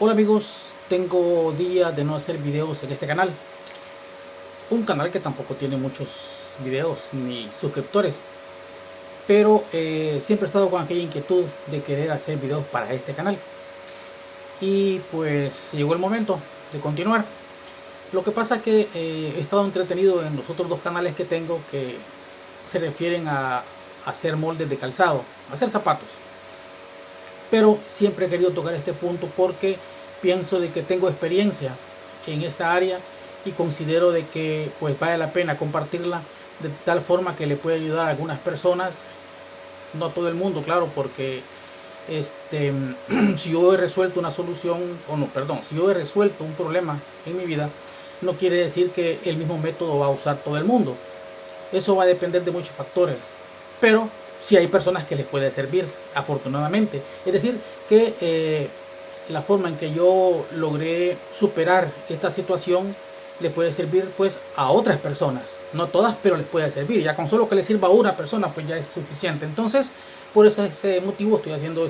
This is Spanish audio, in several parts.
Hola amigos, tengo días de no hacer videos en este canal. Un canal que tampoco tiene muchos videos ni suscriptores. Pero siempre he estado con aquella inquietud de querer hacer videos para este canal. Y pues llegó el momento de continuar. Lo que pasa es que he estado entretenido en los otros dos canales que tengo que se refieren a hacer moldes de calzado, a hacer zapatos. Pero siempre he querido tocar este punto porque pienso de que tengo experiencia en esta área y considero de que pues vale la pena compartirla de tal forma que le puede ayudar a algunas personas, no a todo el mundo, claro, porque si yo he resuelto una solución, o no, perdón, si yo he resuelto un problema en mi vida, no quiere decir que el mismo método va a usar todo el mundo. Eso va a depender de muchos factores, pero sí hay personas que les puede servir, afortunadamente. Es decir, que la forma en que yo logré superar esta situación le puede servir pues a otras personas, no todas, pero les puede servir. Ya con solo que le sirva a una persona pues ya es suficiente. Entonces, por ese motivo estoy haciendo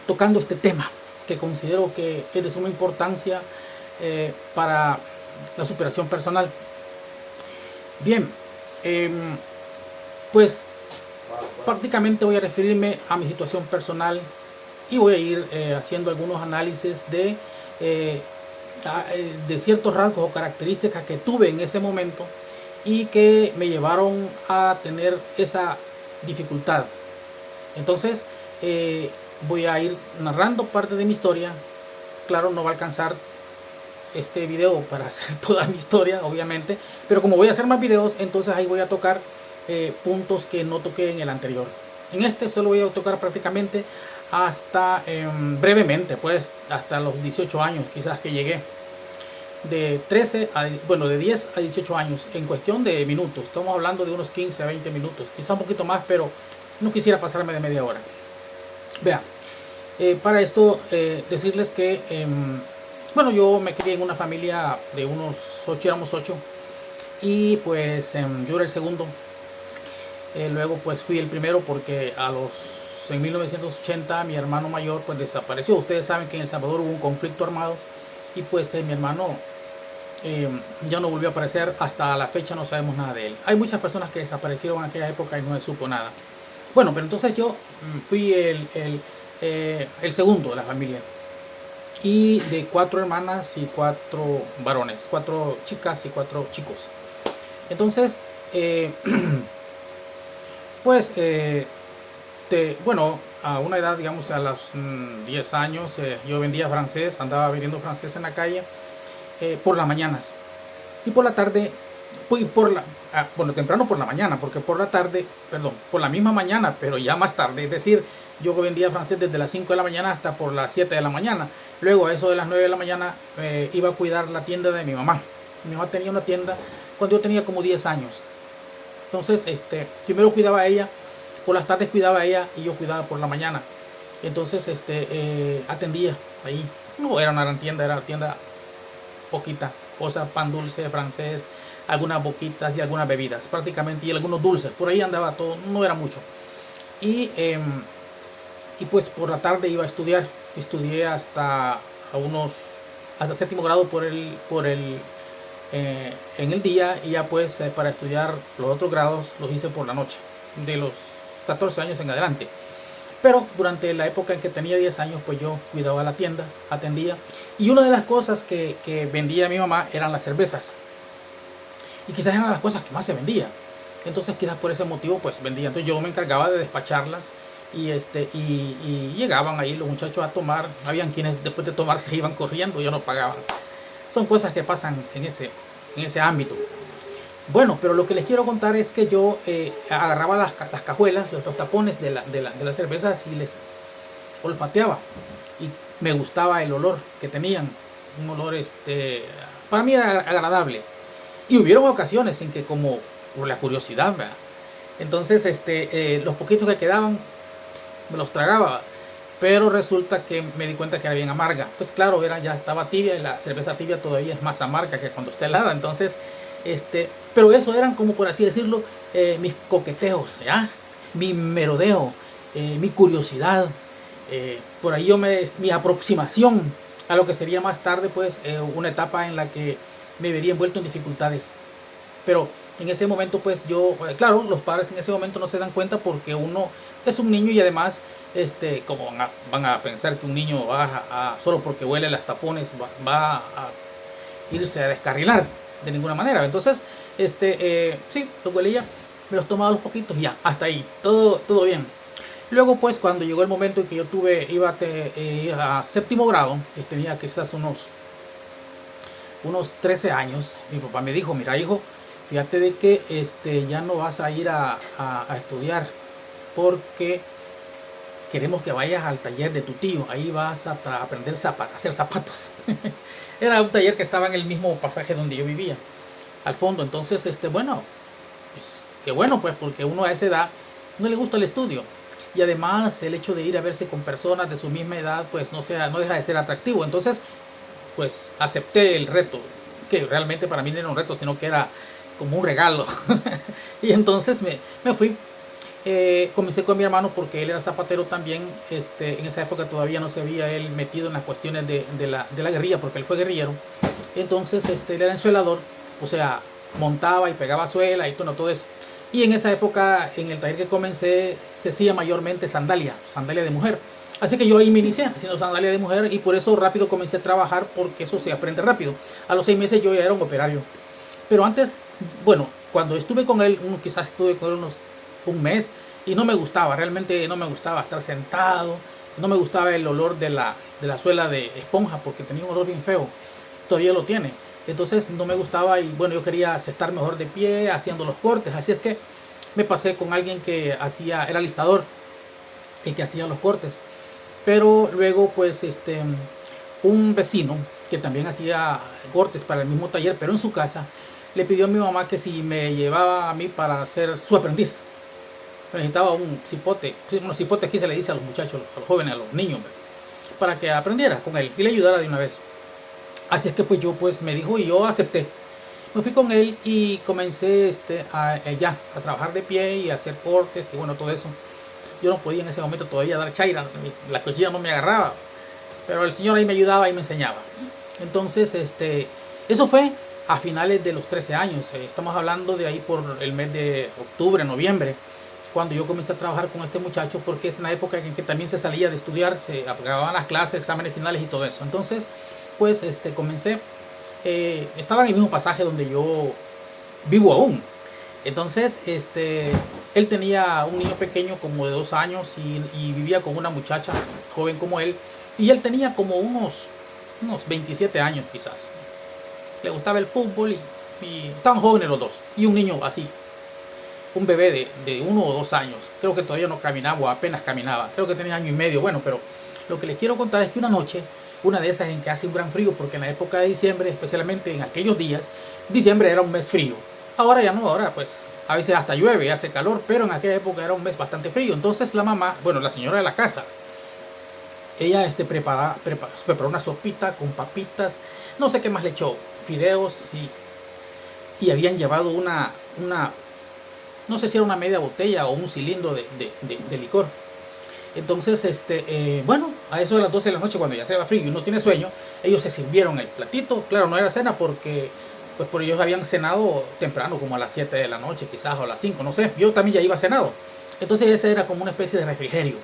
tocando este tema que considero que es de suma importancia para la superación personal. Bien, pues prácticamente voy a referirme a mi situación personal y voy a ir haciendo algunos análisis de ciertos rasgos o características que tuve en ese momento y que me llevaron a tener esa dificultad. Entonces voy a ir narrando parte de mi historia. Claro, no va a alcanzar este video para hacer toda mi historia, obviamente, pero como voy a hacer más videos, entonces ahí voy a tocar puntos que no toqué en el anterior. En este solo voy a tocar prácticamente hasta brevemente, pues hasta los 18 años quizás que llegué. De 13 a, bueno, de 10 a 18 años en cuestión de minutos. Estamos hablando de unos 15 a 20 minutos, quizá un poquito más, pero no quisiera pasarme de media hora. Vean, para esto decirles que bueno, yo me crié en una familia de unos 8, éramos 8, y pues yo era el segundo. Luego pues fui el primero porque en 1980 mi hermano mayor pues desapareció. Ustedes saben que en El Salvador hubo un conflicto armado y pues mi hermano ya no volvió a aparecer. Hasta la fecha no sabemos nada de él. Hay muchas personas que desaparecieron en aquella época y no se supo nada. Bueno, pero entonces yo fui el segundo de la familia. Y de 4 hermanas y 4 varones, 4 chicas y 4 chicos. Entonces, pues, bueno, a una edad, digamos, a los 10 años, yo vendía francés, andaba vendiendo francés en la calle por las mañanas. Y por la tarde, pues, bueno, temprano por la mañana, porque por la tarde, perdón, por la misma mañana, pero ya más tarde, es decir, yo vendía francés desde las 5 de la mañana hasta por las 7 de la mañana. Luego a eso de las 9 de la mañana iba a cuidar la tienda de mi mamá. Mi mamá tenía una tienda cuando yo tenía como 10 años. Entonces, primero cuidaba a ella, por las tardes cuidaba a ella y yo cuidaba por la mañana. Entonces, atendía ahí. No era una gran tienda, era una tienda poquita, cosas, pan dulce, francés, algunas boquitas y algunas bebidas, prácticamente, y algunos dulces. Por ahí andaba todo, no era mucho. Y pues por la tarde iba a estudiar. Estudié hasta séptimo grado en el día, y ya pues para estudiar los otros grados los hice por la noche, de los 14 años en adelante. Pero durante la época en que tenía 10 años, pues yo cuidaba la tienda, atendía. Y una de las cosas que vendía mi mamá eran las cervezas. Y quizás eran las cosas que más se vendía. Entonces quizás por ese motivo pues vendía. Entonces yo me encargaba de despacharlas y llegaban ahí los muchachos a tomar. Habían quienes después de tomar se iban corriendo, yo no pagaban. Son cosas que pasan en ese ámbito. Bueno, pero lo que les quiero contar es que yo agarraba las cajuelas, los tapones de las cervezas y les olfateaba. Y me gustaba el olor que tenían. Un olor, para mí era agradable. Y hubieron ocasiones en que, como por la curiosidad, ¿verdad? Entonces, los poquitos que quedaban, me los tragaba. Pero resulta que me di cuenta que era bien amarga. Pues claro, ya estaba tibia, y la cerveza tibia todavía es más amarga que cuando está helada. Entonces, pero eso eran, como por así decirlo, mis coqueteos, ¿ya? Mi merodeo, mi curiosidad, por ahí mi aproximación a lo que sería más tarde pues una etapa en la que me vería envuelto en dificultades. Pero en ese momento pues yo, claro, los padres en ese momento no se dan cuenta porque uno es un niño y además como van a pensar que un niño va solo porque huele las tapones va a irse a descarrilar de ninguna manera. Entonces sí, los huelía, me los tomaba los poquitos y ya, hasta ahí, todo bien. Luego pues cuando llegó el momento en que yo iba a séptimo grado, tenía quizás unos 13 años, mi papá me dijo, mira hijo, fíjate de que ya no vas a ir a estudiar porque queremos que vayas al taller de tu tío, ahí vas a aprender a hacer zapatos. Era un taller que estaba en el mismo pasaje donde yo vivía, al fondo. Entonces, bueno, pues, qué bueno pues, porque uno a esa edad no le gusta el estudio. Y además el hecho de ir a verse con personas de su misma edad, pues no deja de ser atractivo. Entonces, pues acepté el reto, que realmente para mí no era un reto, sino que era como un regalo. Y entonces me fui. Comencé con mi hermano porque él era zapatero también. En esa época todavía no se había él metido en las cuestiones de la guerrilla, porque él fue guerrillero. Entonces él era ensuelador, o sea, montaba y pegaba suela y todo eso. Y en esa época, en el taller que comencé, se hacía mayormente sandalia de mujer. Así que yo ahí me inicié haciendo sandalia de mujer y por eso rápido comencé a trabajar, porque eso se aprende rápido. A los 6 meses yo ya era un operario. Pero antes, bueno, cuando estuve con él, quizás estuve con él un mes y no me gustaba, realmente no me gustaba estar sentado, no me gustaba el olor de la suela de esponja porque tenía un olor bien feo, todavía lo tiene. Entonces no me gustaba y bueno, yo quería estar mejor de pie haciendo los cortes, así es que me pasé con alguien que era listador y que hacía los cortes. Pero luego pues un vecino que también hacía cortes para el mismo taller, pero en su casa, le pidió a mi mamá que si me llevaba a mí para ser su aprendiz. Necesitaba un cipote, unos cipotes aquí se le dice a los muchachos, a los jóvenes, a los niños, para que aprendiera con él y le ayudara de una vez. Así es que pues yo pues me dijo y yo acepté. Me fui con él y comencé a trabajar de pie y a hacer cortes y bueno, todo eso. Yo no podía en ese momento todavía dar chaira, la cuchilla no me agarraba, pero el señor ahí me ayudaba y me enseñaba. Entonces eso fue a finales de los 13 años. Estamos hablando de ahí por el mes de octubre, noviembre, cuando yo comencé a trabajar con este muchacho, porque es en la época en que también se salía de estudiar, se acababan las clases, exámenes finales y todo eso. Entonces pues comencé, estaba en el mismo pasaje donde yo vivo aún. Entonces él tenía un niño pequeño como de 2 años y vivía con una muchacha joven como él, y él tenía como unos 27 años quizás. Le gustaba el fútbol y estaban jóvenes los dos, y un niño así, un bebé de 1 o 2 años, creo que todavía no caminaba o apenas caminaba, creo que tenía año y medio. Bueno, pero lo que les quiero contar es que una noche, una de esas en que hace un gran frío, porque en la época de diciembre, especialmente en aquellos días, diciembre era un mes frío. Ahora ya no, ahora pues a veces hasta llueve, hace calor, pero en aquella época era un mes bastante frío. Entonces la mamá, bueno, la señora de la casa, ella preparó una sopita con papitas, no sé qué más le echó, fideos y habían llevado una, no sé si era una media botella o un cilindro de licor. Entonces, bueno, a eso de las 12 de la noche, cuando ya se va frío y uno tiene sueño, ellos se sirvieron el platito. Claro, no era cena porque pues por ellos habían cenado temprano, como a las 7 de la noche quizás, o a las 5, no sé. Yo también ya iba cenado. Entonces ese era como una especie de refrigerio,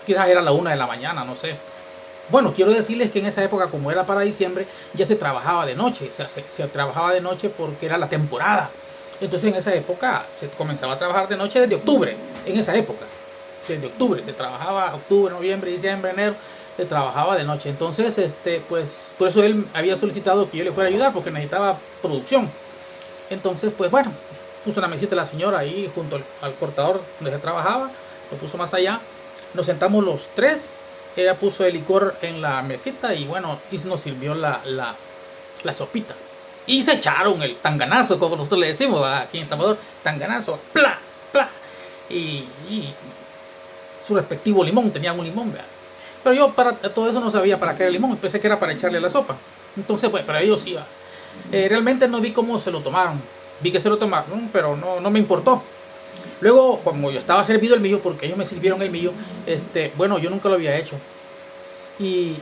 quizás era la 1 de la mañana, no sé. Bueno, quiero decirles que en esa época, como era para diciembre, ya se trabajaba de noche. O sea, se trabajaba de noche porque era la temporada. Entonces en esa época se comenzaba a trabajar de noche desde octubre, en esa época. Desde octubre, se trabajaba octubre, noviembre, diciembre, enero, se trabajaba de noche. Entonces, pues por eso él había solicitado que yo le fuera a ayudar, porque necesitaba producción. Entonces, pues bueno, puso una mesita la señora ahí junto al cortador donde se trabajaba, lo puso más allá. Nos sentamos los tres, ella puso el licor en la mesita y bueno, y nos sirvió la sopita. Y se echaron el tanganazo, como nosotros le decimos aquí en El Salvador, tanganazo, ¡pla! ¡Pla! Y su respectivo limón, tenían un limón, ¿verdad? Pero yo para todo eso no sabía para qué era el limón, pensé que era para echarle a la sopa. Entonces, pues, para ellos sí. Realmente no vi cómo se lo tomaron. Vi que se lo tomaron, pero no me importó. Luego, como yo estaba servido el mío, porque ellos me sirvieron el mío, bueno, yo nunca lo había hecho. Y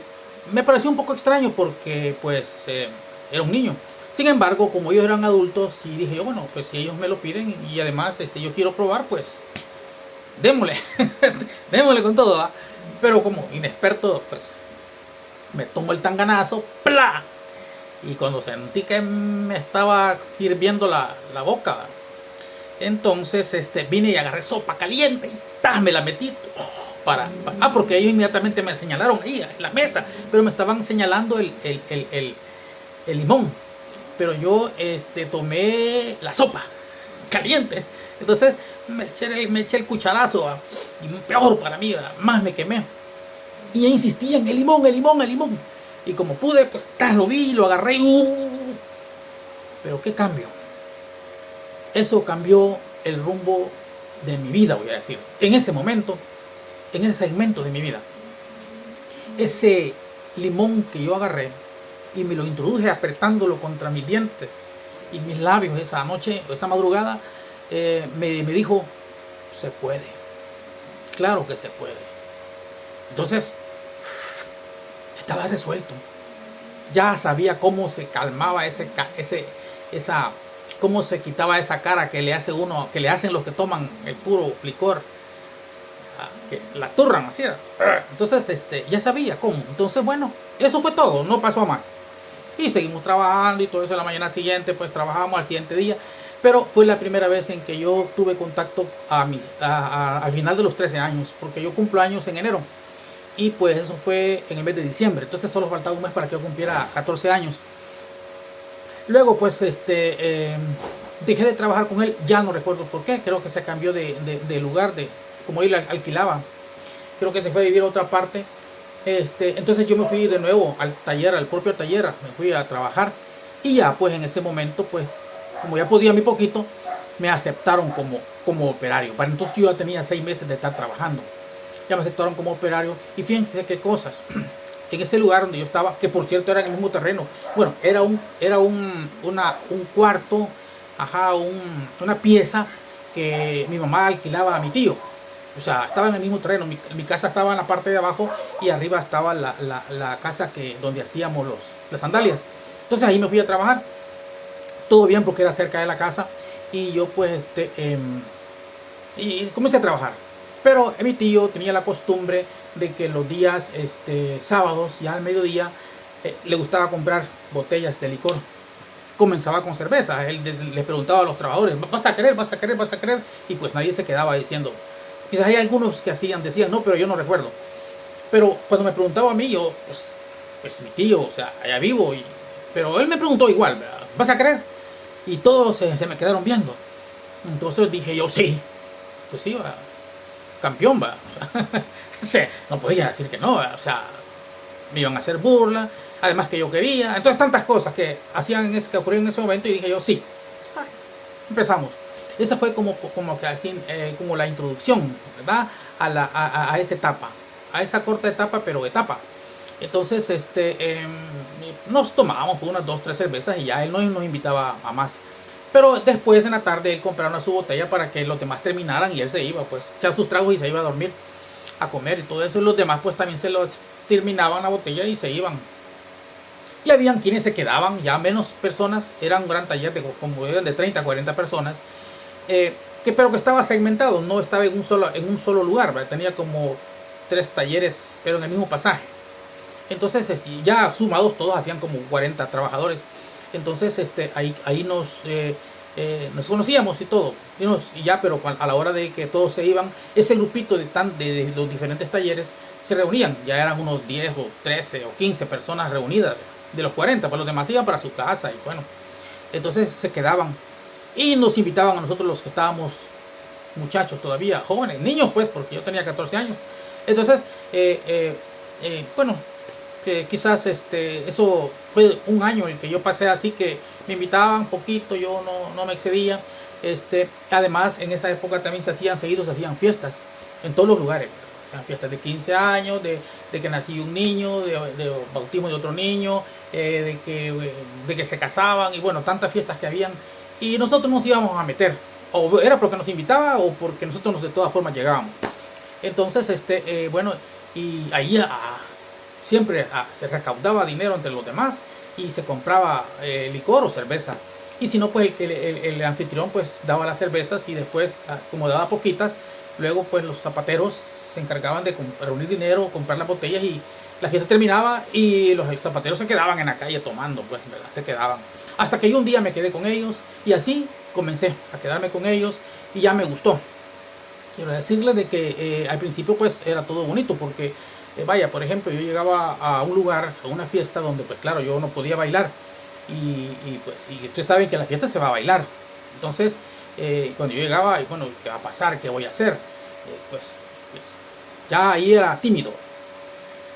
me pareció un poco extraño porque pues era un niño. Sin embargo, como ellos eran adultos, y dije yo, bueno, pues si ellos me lo piden y además yo quiero probar, pues démosle, démosle con todo, ¿va? Pero como inexperto, pues me tomo el tanganazo, ¡plá! Y cuando sentí que me estaba hirviendo la boca, ¿va? Entonces vine y agarré sopa caliente y ¡tá! Me la metí porque ellos inmediatamente me señalaron ahí en la mesa, pero me estaban señalando el limón. Pero yo tomé la sopa caliente. Entonces me eché el cucharazo, ¿va? Y peor para mí, ¿va? Más me quemé. Y ella insistía en el limón, el limón, el limón. Y como pude, pues lo vi, lo agarré. Pero qué cambio. Eso cambió el rumbo de mi vida, voy a decir. En ese momento, en ese segmento de mi vida. Ese limón que yo agarré y me lo introduje apretándolo contra mis dientes y mis labios esa noche, esa madrugada, me dijo, se puede. Claro que se puede. Entonces, estaba resuelto. Ya sabía cómo se calmaba cómo se quitaba esa cara que le hace uno, que le hacen los que toman el puro licor, que la turran así. Entonces, ya sabía cómo. Entonces, bueno, eso fue todo, no pasó a más. Y seguimos trabajando y todo eso. La mañana siguiente, pues trabajamos al siguiente día. Pero fue la primera vez en que yo tuve contacto al final de los 13 años, porque yo cumplo años en enero. Y pues eso fue en el mes de diciembre. Entonces solo faltaba un mes para que yo cumpliera 14 años. Luego pues dejé de trabajar con él. Ya no recuerdo por qué. Creo que se cambió de lugar, como él alquilaba. Creo que se fue a vivir a otra parte. Entonces yo me fui de nuevo al taller, al propio taller. Me fui a trabajar. Y ya pues en ese momento, pues como ya podía muy poquito, me aceptaron como operario. Para entonces yo ya tenía 6 meses de estar trabajando. Ya me aceptaron como operario. Y fíjense qué cosas. En ese lugar donde yo estaba, que por cierto era en el mismo terreno. Bueno, era un cuarto, una pieza que mi mamá alquilaba a mi tío. O sea, estaba en el mismo terreno. Mi casa estaba en la parte de abajo y arriba estaba la casa donde hacíamos las sandalias. Entonces ahí me fui a trabajar. Todo bien porque era cerca de la casa. Y yo pues y comencé a trabajar. Pero mi tío tenía la costumbre de que los días sábados, ya al mediodía, le gustaba comprar botellas de licor. Comenzaba con cerveza. Él le preguntaba a los trabajadores, ¿vas a querer? ¿Vas a querer? ¿Vas a querer? Y pues nadie se quedaba diciendo. Quizás hay algunos que decían, no, pero yo no recuerdo. Pero cuando me preguntaba a mí, yo, pues mi tío, o sea, allá vivo. Pero él me preguntó igual, ¿verdad? ¿Vas a querer? Y todos se me quedaron viendo. Entonces dije yo, sí. Pues sí, va. Campeón, va. O sea, no podía decir que no, o sea, me iban a hacer burla, además que yo quería, entonces tantas cosas que ocurrieron en ese momento y dije yo, sí. Empezamos. Esa fue como que así, como la introducción, ¿verdad? A esa etapa, a esa corta etapa, pero etapa. Entonces, nos tomábamos unas 2, 3 cervezas y ya él no nos invitaba a más. Pero después en la tarde él compraba su botella para que los demás terminaran y él se iba, pues echar sus tragos y se iba a dormir, a comer y todo eso. Y los demás pues también se lo terminaban la botella y se iban. Y habían quienes se quedaban, ya menos personas, era un gran taller como eran de 30 a 40 personas, pero que estaba segmentado, no estaba en un solo lugar, ¿verdad? Tenía como 3 talleres, pero en el mismo pasaje. Entonces ya sumados todos hacían como 40 trabajadores. Entonces ahí nos conocíamos y todo. Y ya, pero a la hora de que todos se iban, ese grupito de los diferentes talleres se reunían. Ya eran unos 10 o 13 o 15 personas reunidas de los 40, pues los demás iban para su casa y bueno. Entonces se quedaban y nos invitaban a nosotros los que estábamos muchachos todavía, jóvenes, niños pues, porque yo tenía 14 años. Entonces, bueno, que quizás eso fue un año el que yo pasé así, que me invitaban poquito, yo no me excedía. Además en esa época también se hacían fiestas en todos los lugares, fiestas de 15 años, de que nació un niño, de bautismo de otro niño, de que se casaban y bueno, tantas fiestas que habían y nosotros nos íbamos a meter, o era porque nos invitaba o porque nosotros de todas formas llegábamos. Entonces bueno, y ahí siempre se recaudaba dinero entre los demás y se compraba licor o cerveza. Y si no, pues el anfitrión pues daba las cervezas y después, como daba poquitas, luego pues los zapateros se encargaban de reunir dinero, comprar las botellas y la fiesta terminaba y los zapateros se quedaban en la calle tomando, pues, ¿verdad? Se quedaban. Hasta que yo un día me quedé con ellos y así comencé a quedarme con ellos y ya me gustó. Quiero decirles de que al principio pues era todo bonito porque, vaya, por ejemplo, yo llegaba a un lugar, a una fiesta donde pues claro, yo no podía bailar y pues y ustedes saben que en la fiesta se va a bailar. Entonces, cuando yo llegaba, bueno, ¿qué va a pasar? ¿Qué voy a hacer? Pues ya ahí era tímido.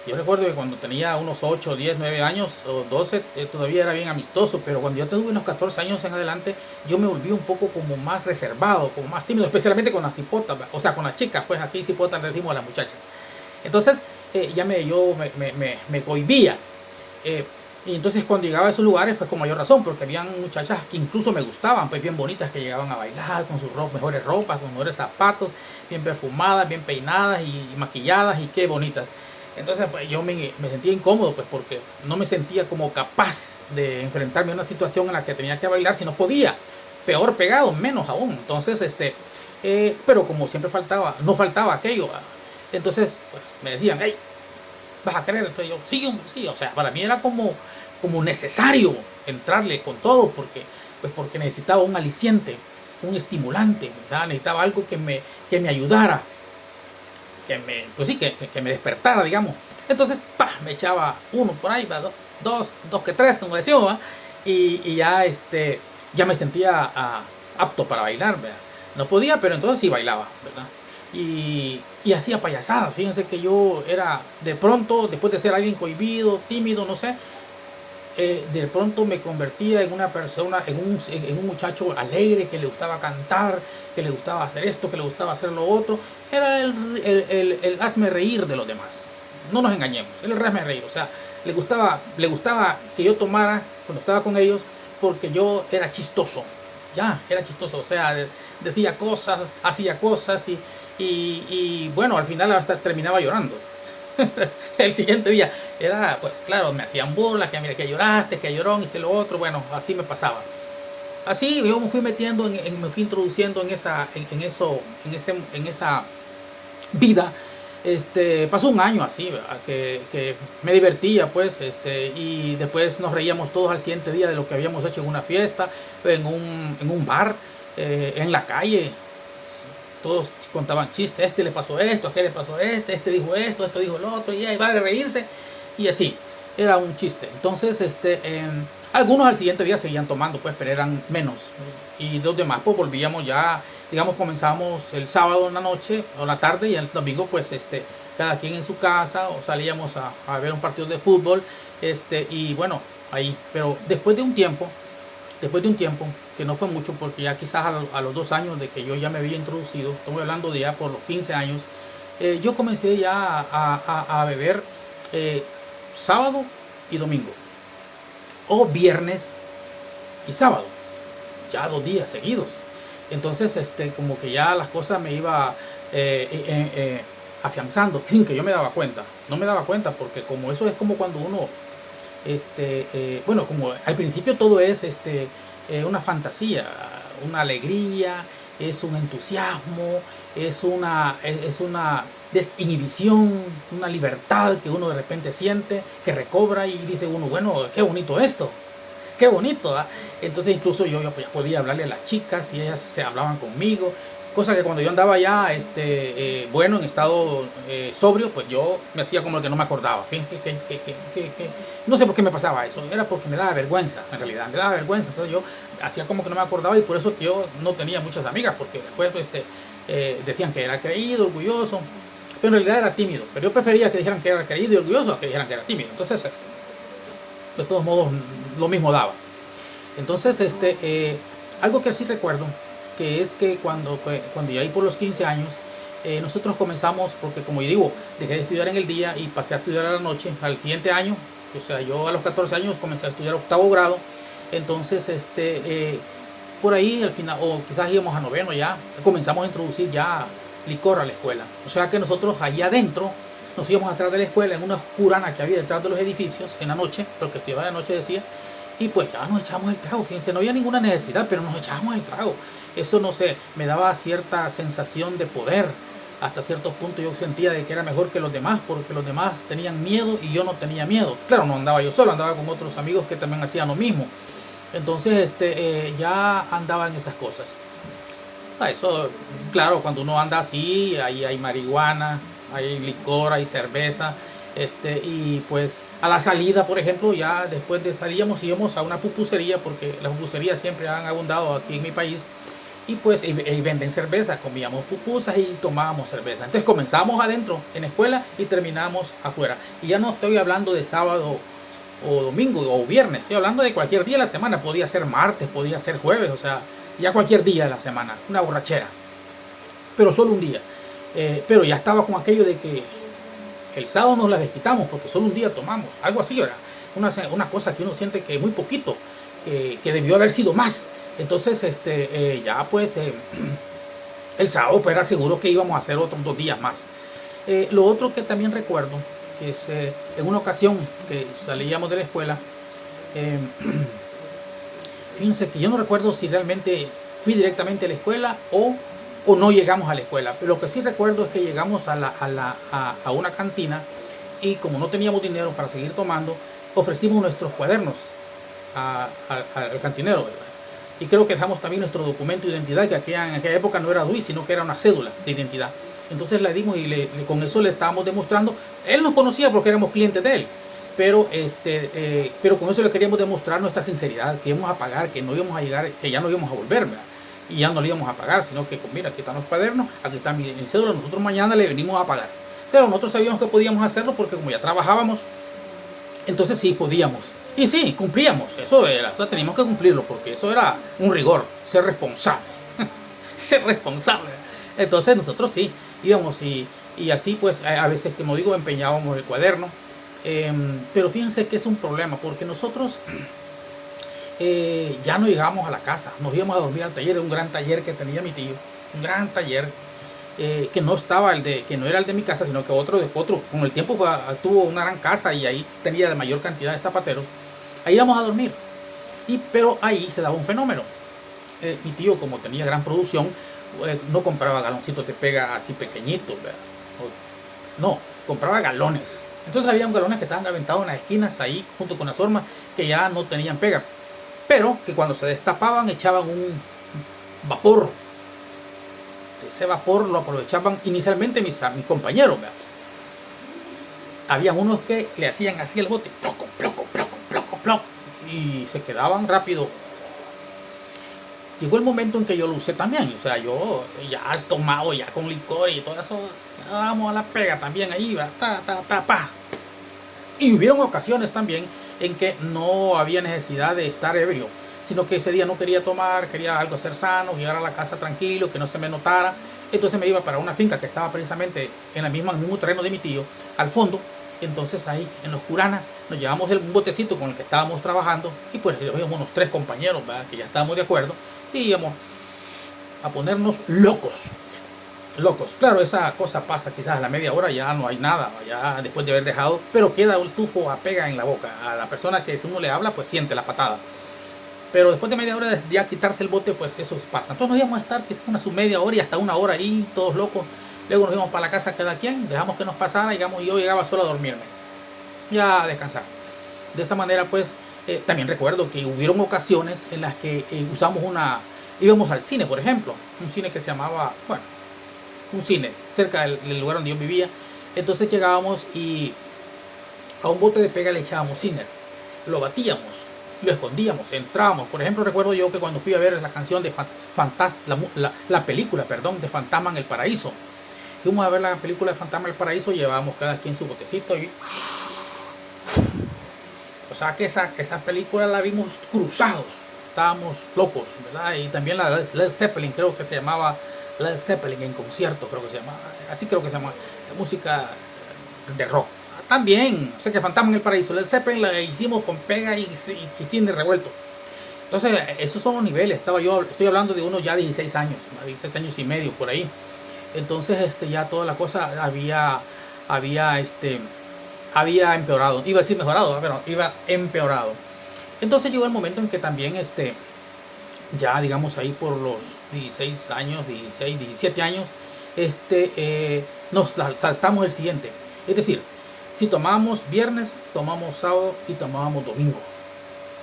Yo recuerdo que cuando tenía unos 8, 10, 9 años o 12 todavía era bien amistoso, pero cuando yo tuve unos 14 años en adelante, yo me volví un poco como más reservado, como más tímido, especialmente con las cipotas, o sea, con las chicas, pues aquí cipotas le decimos a las muchachas. Entonces, yo me cohibía. Y entonces cuando llegaba a esos lugares, pues con mayor razón, porque habían muchachas que incluso me gustaban, pues bien bonitas, que llegaban a bailar con sus mejores ropas, con mejores zapatos, bien perfumadas, bien peinadas y maquilladas y qué bonitas. Entonces pues yo me sentía incómodo, pues porque no me sentía como capaz de enfrentarme a una situación en la que tenía que bailar si no podía. Peor pegado, menos aún. Entonces, pero como siempre no faltaba aquello. Entonces, pues me decían, hey, vas a creer. Entonces yo, sí, hombre, sí. O sea, para mí era como necesario entrarle con todo porque necesitaba un aliciente, un estimulante, ¿verdad? Necesitaba algo que me ayudara, pues sí, que me despertara, digamos. Entonces, me echaba uno por ahí, dos que tres, como decíamos, y ya, ya me sentía apto para bailar, ¿verdad? No podía, pero entonces sí bailaba, ¿verdad? Y hacía payasadas. Fíjense que yo era, de pronto, después de ser alguien cohibido, tímido, no sé, de pronto me convertía en una persona, en un muchacho alegre que le gustaba cantar, que le gustaba hacer esto, que le gustaba hacer lo otro. Era el hazme reír de los demás. No nos engañemos, era el hazme reír. O sea, le gustaba que yo tomara cuando estaba con ellos porque yo era chistoso. Ya, era chistoso. O sea, decía cosas, hacía cosas y bueno, al final hasta terminaba llorando. El siguiente día era, pues claro, me hacían burlas, que mira que lloraste, que llorón, y que lo otro. Bueno, así me pasaba. Así yo me fui metiendo, me fui introduciendo en esa vida. Pasó un año así, ¿verdad? Que me divertía, pues, y después nos reíamos todos al siguiente día de lo que habíamos hecho en una fiesta, en un bar, en la calle. Todos contaban chistes, le pasó esto, a aquel le pasó este dijo esto dijo el otro, y ahí va a reírse, y así, era un chiste. Entonces, algunos al siguiente día seguían tomando, pues, pero eran menos, y los demás, pues, volvíamos ya, digamos, comenzábamos el sábado en la noche, o la tarde, y el domingo, pues, cada quien en su casa, o salíamos a ver un partido de fútbol, y bueno, ahí, pero después de un tiempo, que no fue mucho, porque ya quizás a los 2 años de que yo ya me había introducido, estoy hablando de ya por los 15 años, yo comencé ya a beber sábado y domingo, o viernes y sábado, ya 2 días seguidos. Entonces, como que ya las cosas me iba afianzando, sin que yo me daba cuenta. No me daba cuenta, porque como eso es como cuando uno bueno, como al principio todo es una fantasía, una alegría, es un entusiasmo, es una desinhibición, una libertad que uno de repente siente, que recobra y dice uno, bueno, qué bonito esto, qué bonito, ¿eh? Entonces incluso yo ya podía hablarle a las chicas y ellas se hablaban conmigo, cosa que cuando yo andaba ya bueno, en estado sobrio, pues yo me hacía como el que no me acordaba. Fíjense que no sé por qué me pasaba eso, era porque me daba vergüenza, en realidad, me daba vergüenza. Entonces yo hacía como que no me acordaba y por eso que yo no tenía muchas amigas, porque después decían que era creído, orgulloso, pero en realidad era tímido. Pero yo prefería que dijeran que era creído y orgulloso a que dijeran que era tímido. Entonces, de todos modos, lo mismo daba. Entonces, algo que sí recuerdo, que es que cuando ya ahí por los 15 años, nosotros comenzamos, porque como yo digo, dejé de estudiar en el día y pasé a estudiar a la noche, al siguiente año, o sea, yo a los 14 años comencé a estudiar octavo grado, entonces, por ahí al final, o quizás íbamos a noveno ya, comenzamos a introducir ya licor a la escuela. O sea que nosotros allá adentro nos íbamos atrás de la escuela en una oscurana que había detrás de los edificios en la noche, porque estudiaba de noche decía, y pues ya nos echábamos el trago, fíjense, no había ninguna necesidad, pero nos echábamos el trago. Eso no sé, me daba cierta sensación de poder. Hasta cierto punto yo sentía de que era mejor que los demás, porque los demás tenían miedo y yo no tenía miedo. Claro, no andaba yo solo, andaba con otros amigos que también hacían lo mismo. Entonces ya andaba en esas cosas. Eso, claro, cuando uno anda así, ahí hay marihuana, hay licor, hay cerveza, y pues a la salida, por ejemplo, ya después de salíamos, íbamos a una pupusería, porque las pupuserías siempre han abundado aquí en mi país, y pues y venden cerveza, comíamos pupusas y tomábamos cerveza. Entonces comenzamos adentro en la escuela y terminamos afuera. Y ya no estoy hablando de sábado o domingo o viernes, estoy hablando de cualquier día de la semana, podía ser martes, podía ser jueves, o sea, ya cualquier día de la semana, una borrachera, pero solo un día. Pero ya estaba con aquello de que el sábado nos la desquitamos porque solo un día tomamos, algo así, ¿verdad? Una cosa que uno siente que es muy poquito, que debió haber sido más. Entonces, ya pues el sábado pues era seguro que íbamos a hacer otros 2 días más. Lo otro que también recuerdo, que es en una ocasión que salíamos de la escuela, fíjense que yo no recuerdo si realmente fui directamente a la escuela o no llegamos a la escuela. Pero lo que sí recuerdo es que llegamos a una cantina y como no teníamos dinero para seguir tomando, ofrecimos nuestros cuadernos al cantinero, ¿verdad? Y creo que dejamos también nuestro documento de identidad, que en aquella época no era DUI, sino que era una cédula de identidad. Entonces le dimos y con eso le estábamos demostrando. Él nos conocía porque éramos clientes de él. Pero con eso le queríamos demostrar nuestra sinceridad, que íbamos a pagar, que no íbamos a llegar, que ya no íbamos a volver, ¿verdad? Y ya no le íbamos a pagar, sino que mira, aquí están los cuadernos, aquí está mi cédula, nosotros mañana le venimos a pagar. Pero nosotros sabíamos que podíamos hacerlo porque como ya trabajábamos, entonces sí podíamos. Y sí, cumplíamos, eso era, o sea, teníamos que cumplirlo porque eso era un rigor, ser responsable, ser responsable. Entonces nosotros sí, íbamos y así pues a veces, como digo, empeñábamos el cuaderno. Pero fíjense que es un problema porque nosotros ya no llegábamos a la casa, nos íbamos a dormir al taller, un gran taller que tenía mi tío, un gran taller que no estaba que no era el de mi casa, sino que otro con el tiempo tuvo una gran casa y ahí tenía la mayor cantidad de zapateros. Ahí íbamos a dormir, pero ahí se daba un fenómeno. Mi tío, como tenía gran producción, no compraba galoncitos de pega así pequeñitos, ¿verdad? No, compraba galones. Entonces había galones que estaban aventados en las esquinas ahí junto con las hormas que ya no tenían pega, pero que cuando se destapaban echaban un vapor. Ese vapor lo aprovechaban inicialmente mis compañeros, ¿verdad? Había unos que le hacían así el bote, ploco, ploco, ploco, ploco, ploco, y se quedaban rápido. Llegó el momento en que yo lo usé también, o sea, yo ya tomado, ya con licor y todo eso, vamos a la pega también ahí, va, pa. Y hubieron ocasiones también en que no había necesidad de estar ebrio, sino que ese día no quería tomar, quería algo hacer sano, llegar a la casa tranquilo, que no se me notara. Entonces me iba para una finca que estaba precisamente en el mismo terreno de mi tío, al fondo. Entonces ahí en la oscurana nos llevamos un botecito con el que estábamos trabajando y pues íbamos unos 3 compañeros, ¿verdad?, que ya estábamos de acuerdo, y íbamos a ponernos locos. Claro, esa cosa pasa quizás a la media hora, ya no hay nada, ya después de haber dejado, pero queda un tufo a pega en la boca. A la persona que si uno le habla, pues siente la patada. Pero después de media hora de ya quitarse el bote, pues eso pasa. Entonces nos íbamos a estar quizás una su media hora y hasta 1 hora ahí, todos locos. Luego nos íbamos para la casa cada quien, dejamos que nos pasara, digamos, y yo llegaba solo a dormirme, ya a descansar. De esa manera, pues, también recuerdo que hubieron ocasiones en las que íbamos al cine, por ejemplo, un cine que se llamaba, bueno, un cine cerca del lugar donde yo vivía. Entonces llegábamos y a un bote de pega le echábamos cine, lo batíamos, lo escondíamos, entrábamos. Por ejemplo, recuerdo yo que cuando fui a ver la canción de la película, perdón, de Fantasma en el Paraíso, fuimos a ver la película de Fantasma en el Paraíso, llevábamos cada quien su botecito y o sea que esa película la vimos cruzados, estábamos locos, ¿verdad? Y también la Led Zeppelin, creo que se llamaba Led Zeppelin en concierto, creo que se llama, así creo que se llama, música de rock. También, o sea que Fantasma en el Paraíso, Led Zeppelin la hicimos con pega y cine revuelto. Entonces, esos son los niveles. Estoy hablando de unos ya 16 años, 16 años y medio por ahí. Entonces, ya toda la cosa había había, había empeorado. Iba a decir mejorado, pero iba empeorado. Entonces llegó el momento en que también, ya digamos ahí por los 16 años, 16, 17 años, nos saltamos el siguiente. Es decir, si tomábamos viernes, tomamos sábado y tomábamos domingo.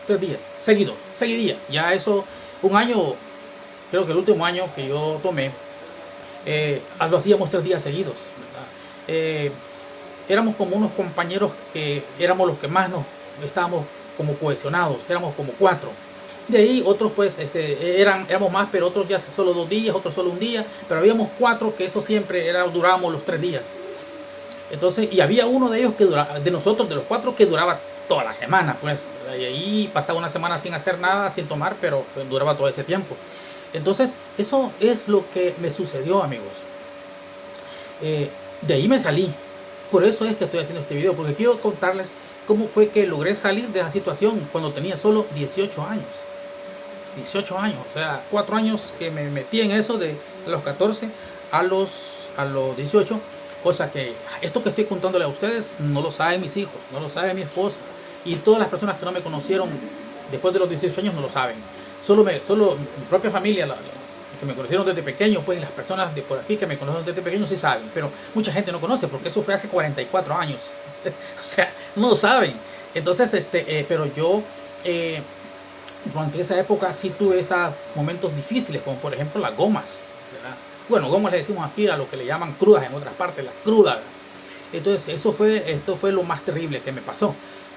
3 días, seguidos, seguidilla. Ya eso, un año, creo que el último año que yo tomé, lo hacíamos 3 días seguidos, ¿verdad? Éramos como unos compañeros que éramos los que más nos estábamos como cohesionados, éramos como 4. De ahí otros pues éramos más, pero otros ya solo 2 días, otros solo un día, pero habíamos 4 que eso siempre durábamos los 3 días. Entonces, y había uno de ellos que duraba, de nosotros, de los 4, que duraba toda la semana, pues, y ahí pasaba una semana sin hacer nada, sin tomar, pero pues, duraba todo ese tiempo. Entonces, eso es lo que me sucedió, amigos. De ahí me salí. Por eso es que estoy haciendo este video, porque quiero contarles cómo fue que logré salir de esa situación cuando tenía solo 18 años. 18 años, o sea, 4 años que me metí en eso de los 14 a los 18. Cosa que esto que estoy contándole a ustedes no lo saben mis hijos, no lo sabe mi esposa, y todas las personas que no me conocieron después de los 18 años no lo saben. Solo mi propia familia, que me conocieron desde pequeño, pues las personas de por aquí que me conocen desde pequeño sí saben, pero mucha gente no conoce porque eso fue hace 44 años. O sea, no lo saben. Entonces, pero yo durante esa época sí tuve esos momentos difíciles, como por ejemplo las gomas, ¿verdad? Bueno, gomas le decimos aquí a lo que le llaman crudas en otras partes, las crudas. Entonces, esto fue lo más terrible que me pasó.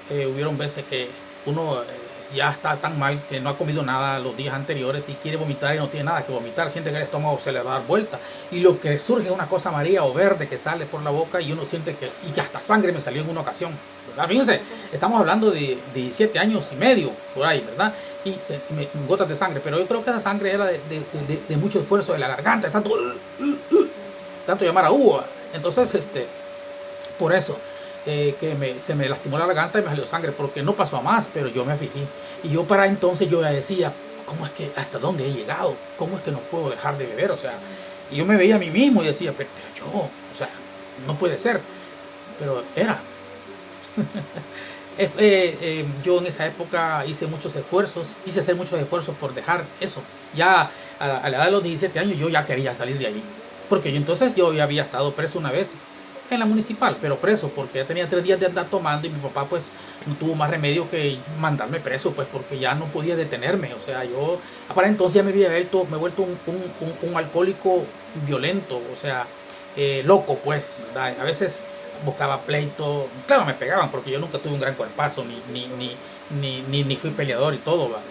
Hubieron veces que uno ya está tan mal que no ha comido nada los días anteriores y quiere vomitar y no tiene nada que vomitar, siente que el estómago se le va a dar vuelta y lo que surge es una cosa amarilla o verde que sale por la boca y uno siente que hasta sangre me salió en una ocasión, ¿verdad? Fíjense, estamos hablando de 17 años y medio por ahí, ¿verdad? Y gotas de sangre, pero yo creo que esa sangre era de mucho esfuerzo de la garganta, tanto llamar a uva. Entonces, por eso se me lastimó la garganta y me salió sangre, porque no pasó a más, pero yo me afligí. Y yo para entonces yo ya decía, ¿cómo es que hasta dónde he llegado? ¿Cómo es que no puedo dejar de beber? O sea, y yo me veía a mí mismo y decía, pero yo, o sea, no puede ser. Pero era. Yo en esa época hice hacer muchos esfuerzos por dejar eso. Ya a la edad de los 17 años yo ya quería salir de allí. Porque yo ya había estado preso una vez en la municipal, pero preso porque ya tenía 3 días de andar tomando y mi papá pues no tuvo más remedio que mandarme preso, pues porque ya no podía detenerme. O sea, yo para entonces ya me he vuelto un alcohólico violento, o sea, loco pues, ¿verdad? A veces buscaba pleito, claro me pegaban porque yo nunca tuve un gran cuerpazo, ni fui peleador y todo, ¿verdad?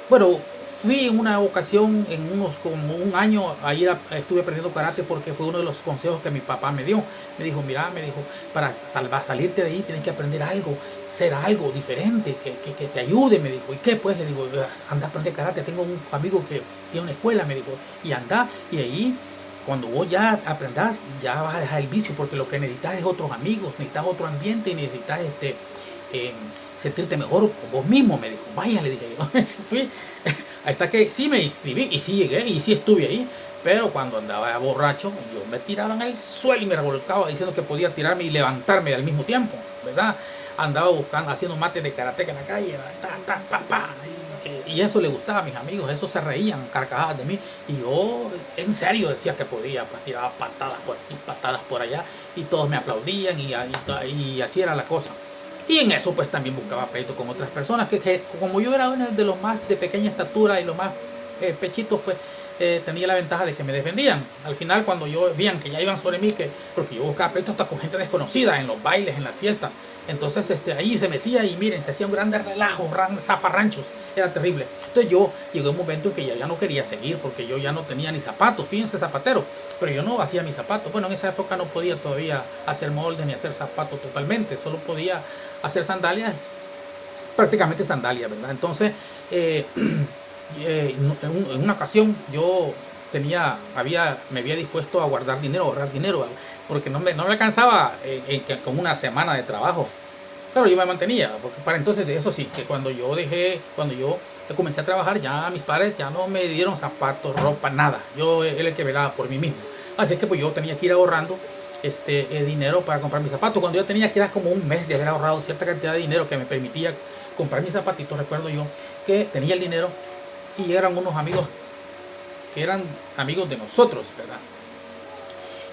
Bueno, fui en una ocasión, como un año, estuve aprendiendo karate porque fue uno de los consejos que mi papá me dio. Me dijo, mira, para salirte de ahí tienes que aprender algo, ser algo diferente, que te ayude, me dijo. ¿Y qué? Pues le digo, anda a aprender karate, tengo un amigo que tiene una escuela, me dijo, y anda, y ahí, cuando vos ya aprendas, ya vas a dejar el vicio, porque lo que necesitas es otros amigos, necesitas otro ambiente, y necesitas sentirte mejor con vos mismo, me dijo. Vaya, le dije yo. Fui, hasta que sí me inscribí y sí llegué y sí estuve ahí, pero cuando andaba borracho yo me tiraba en el suelo y me revolcaba diciendo que podía tirarme y levantarme al mismo tiempo, ¿verdad? Andaba buscando, haciendo mates de karateca en la calle, y eso le gustaba a mis amigos, eso se reían carcajadas de mí, y yo en serio decía que podía, pues tiraba patadas por aquí, patadas por allá, y todos me aplaudían y así era la cosa. Y en eso pues también buscaba pleito con otras personas que como yo era uno de los más de pequeña estatura y los más pechitos, pues tenía la ventaja de que me defendían. Al final, cuando yo veían que ya iban sobre mí, porque yo buscaba pleito hasta con gente desconocida en los bailes, en las fiestas, entonces ahí se metía y miren, se hacía un gran relajo, zafarranchos, era terrible. Entonces yo llegó un momento en que ya no quería seguir porque yo ya no tenía ni zapatos, fíjense, zapatero, pero yo no hacía mis zapatos. Bueno, en esa época no podía todavía hacer moldes ni hacer zapatos totalmente, solo podía hacer sandalias, prácticamente sandalias, ¿verdad? Entonces, en una ocasión yo me había dispuesto a guardar dinero, ahorrar dinero, ¿verdad? Porque no me alcanzaba con una semana de trabajo. Claro, yo me mantenía, porque para entonces, de eso sí, que cuando yo comencé a trabajar, ya mis padres ya no me dieron zapatos, ropa, nada. Yo era el que velaba por mí mismo. Así que pues yo tenía que ir ahorrando dinero para comprar mis zapatos. Cuando yo tenía que dar como un mes de haber ahorrado cierta cantidad de dinero que me permitía comprar mis zapatitos, recuerdo yo que tenía el dinero y eran unos amigos que eran amigos de nosotros, ¿verdad?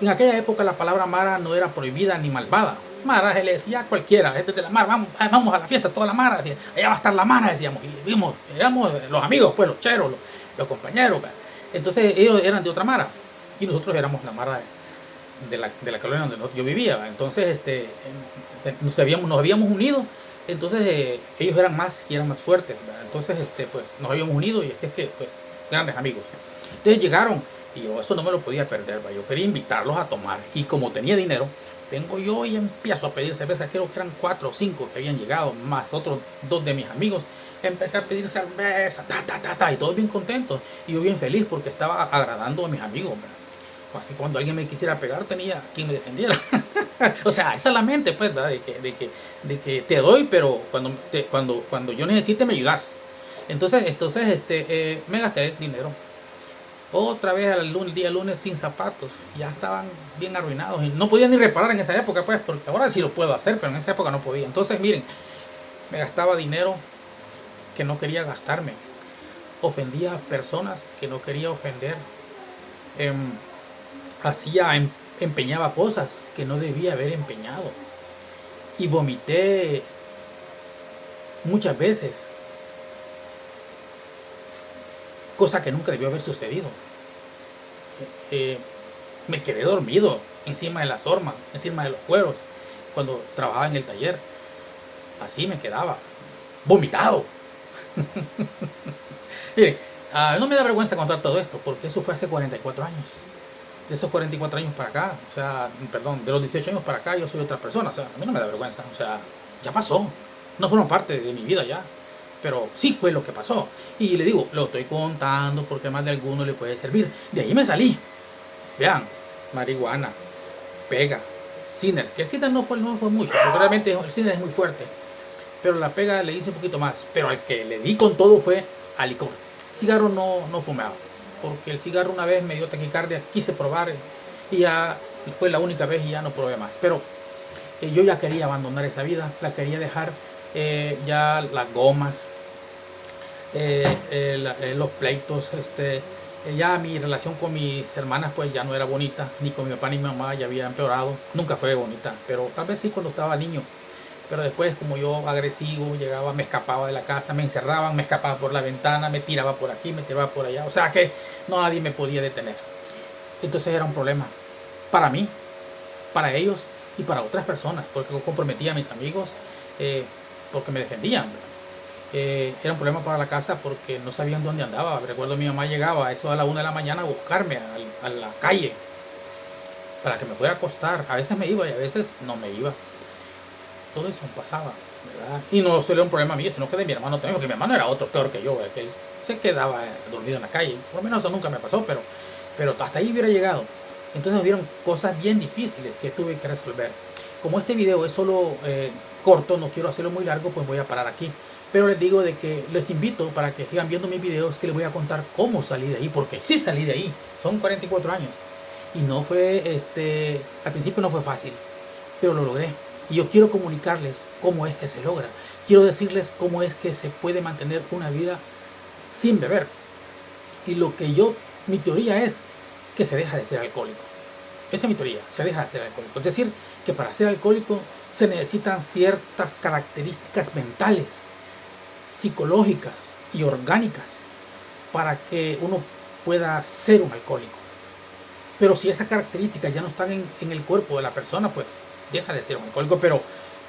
En aquella época la palabra mara no era prohibida ni malvada. Mara se le decía a cualquiera, gente de la mara, vamos a la fiesta, toda la mara, decía, allá va a estar la mara, decíamos, y éramos los amigos, pues los cheros, los compañeros, ¿verdad? Entonces ellos eran de otra mara y nosotros éramos la mara de la colonia donde yo vivía, ¿verdad? Entonces nos habíamos unido, entonces ellos eran más y eran más fuertes, ¿verdad? Entonces pues nos habíamos unido y así es que pues grandes amigos. Entonces llegaron y yo eso no me lo podía perder, ¿verdad? Yo quería invitarlos a tomar y como tenía dinero, vengo yo y empiezo a pedir cerveza. Creo que eran 4 o 5 que habían llegado, más otros 2 de mis amigos. Empecé a pedir cerveza, y todos bien contentos y yo bien feliz porque estaba agradando a mis amigos, ¿verdad? Así cuando alguien me quisiera pegar tenía quien me defendiera. O sea, esa es la mente, pues, ¿verdad? De que te doy, pero cuando yo necesite me ayudas. Entonces me gasté el dinero. Otra vez el día lunes sin zapatos. Ya estaban bien arruinados. Y no podía ni reparar en esa época, pues, porque ahora sí lo puedo hacer, pero en esa época no podía. Entonces, miren, me gastaba dinero que no quería gastarme. Ofendía a personas que no quería ofender. Empeñaba cosas que no debía haber empeñado. Y vomité muchas veces. Cosa que nunca debió haber sucedido. Me quedé dormido encima de las hormas, encima de los cueros, cuando trabajaba en el taller. Así me quedaba, vomitado. Miren, no me da vergüenza contar todo esto, porque eso fue hace 44 años. De esos 44 años para acá, o sea, perdón, de los 18 años para acá, yo soy otra persona. O sea, a mí no me da vergüenza, o sea, ya pasó. No fueron parte de mi vida ya. Pero sí fue lo que pasó. Y le digo, lo estoy contando porque más de alguno le puede servir. De ahí me salí. Vean, marihuana, pega, Cinder. Que el Cinder no fue mucho, porque realmente el Cinder es muy fuerte. Pero la pega le hice un poquito más. Pero al que le di con todo fue al licor. Cigarro no fumaba. Porque el cigarro una vez me dio taquicardia, quise probar y ya fue la única vez y ya no probé más. Pero yo ya quería abandonar esa vida, la quería dejar. Ya las gomas, los pleitos, ya mi relación con mis hermanas pues ya no era bonita, ni con mi papá ni mi mamá ya había empeorado, nunca fue bonita, pero tal vez sí cuando estaba niño. Pero después, como yo agresivo, llegaba, me escapaba de la casa, me encerraban, me escapaba por la ventana, me tiraba por aquí, me tiraba por allá, o sea que no, nadie me podía detener. Entonces era un problema para mí, para ellos y para otras personas, porque comprometía a mis amigos, porque me defendían. Era un problema para la casa porque no sabían dónde andaba. Recuerdo mi mamá llegaba a eso a la 1 de la mañana a buscarme a la calle para que me fuera a acostar. A veces me iba y a veces no me iba. Todo eso pasaba, ¿verdad? Y no solo era un problema mío, sino que de mi hermano también, porque mi hermano era otro peor que yo, que él se quedaba dormido en la calle. Por lo menos eso nunca me pasó, pero hasta ahí hubiera llegado. Entonces hubieron cosas bien difíciles que tuve que resolver. Como este video es solo corto, no quiero hacerlo muy largo, pues voy a parar aquí. Pero les digo de que les invito para que sigan viendo mis videos, que les voy a contar cómo salí de ahí, porque sí salí de ahí. Son 44 años. Y no fue, al principio no fue fácil, pero lo logré. Y yo quiero comunicarles cómo es que se logra. Quiero decirles cómo es que se puede mantener una vida sin beber. Y mi teoría es que se deja de ser alcohólico. Esta es mi teoría, se deja de ser alcohólico. Es decir, que para ser alcohólico se necesitan ciertas características mentales, psicológicas y orgánicas para que uno pueda ser un alcohólico. Pero si esas características ya no están en el cuerpo de la persona, pues deja de ser un alcohólico.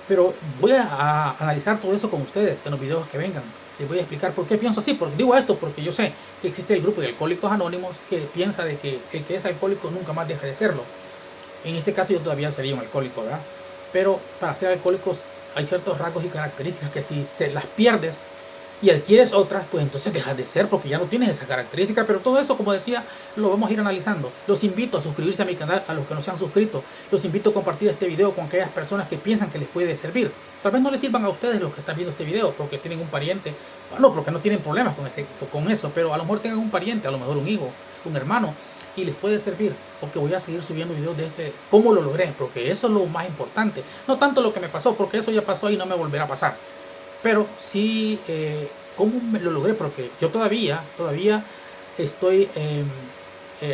Pero voy a analizar todo eso con ustedes en los videos que vengan. Les voy a explicar por qué pienso así. Porque digo esto porque yo sé que existe el grupo de alcohólicos anónimos que piensa de que el que es alcohólico nunca más deja de serlo. En este caso yo todavía sería un alcohólico, ¿verdad? Pero para ser alcohólicos hay ciertos rasgos y características que si se las pierdes, y adquieres otras, pues entonces dejas de ser porque ya no tienes esa característica. Pero todo eso, como decía, lo vamos a ir analizando. Los invito a suscribirse a mi canal, a los que no se han suscrito. Los invito a compartir este video con aquellas personas que piensan que les puede servir. Tal vez no les sirvan a ustedes los que están viendo este video porque tienen un pariente, bueno, porque no tienen problemas con eso, pero a lo mejor tengan un pariente, a lo mejor un hijo, un hermano, y les puede servir, porque voy a seguir subiendo videos de cómo lo logré, porque eso es lo más importante. No tanto lo que me pasó, porque eso ya pasó y no me volverá a pasar, pero sí cómo lo logré, porque yo todavía estoy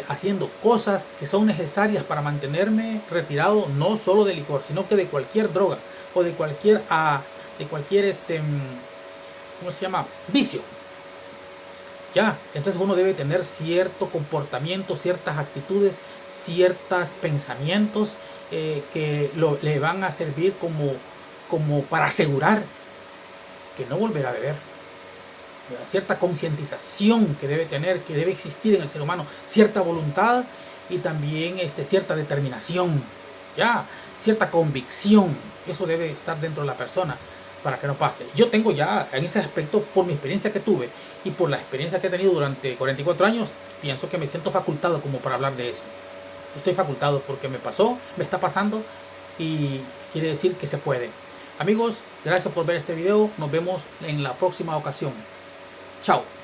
haciendo cosas que son necesarias para mantenerme retirado, no solo de licor, sino que de cualquier droga o de cualquier ¿cómo se llama? Vicio. Ya, entonces uno debe tener cierto comportamiento, ciertas actitudes, ciertos pensamientos que le van a servir como para asegurar que no volverá a beber. Cierta concientización que debe tener, que debe existir en el ser humano, cierta voluntad y también cierta determinación, ya, cierta convicción. Eso debe estar dentro de la persona para que no pase. Yo tengo ya en ese aspecto, por mi experiencia que tuve y por la experiencia que he tenido durante 44 años, pienso que me siento facultado como para hablar de eso. Estoy facultado porque me pasó, me está pasando y quiere decir que se puede. Amigos, gracias por ver este video. Nos vemos en la próxima ocasión. Chao.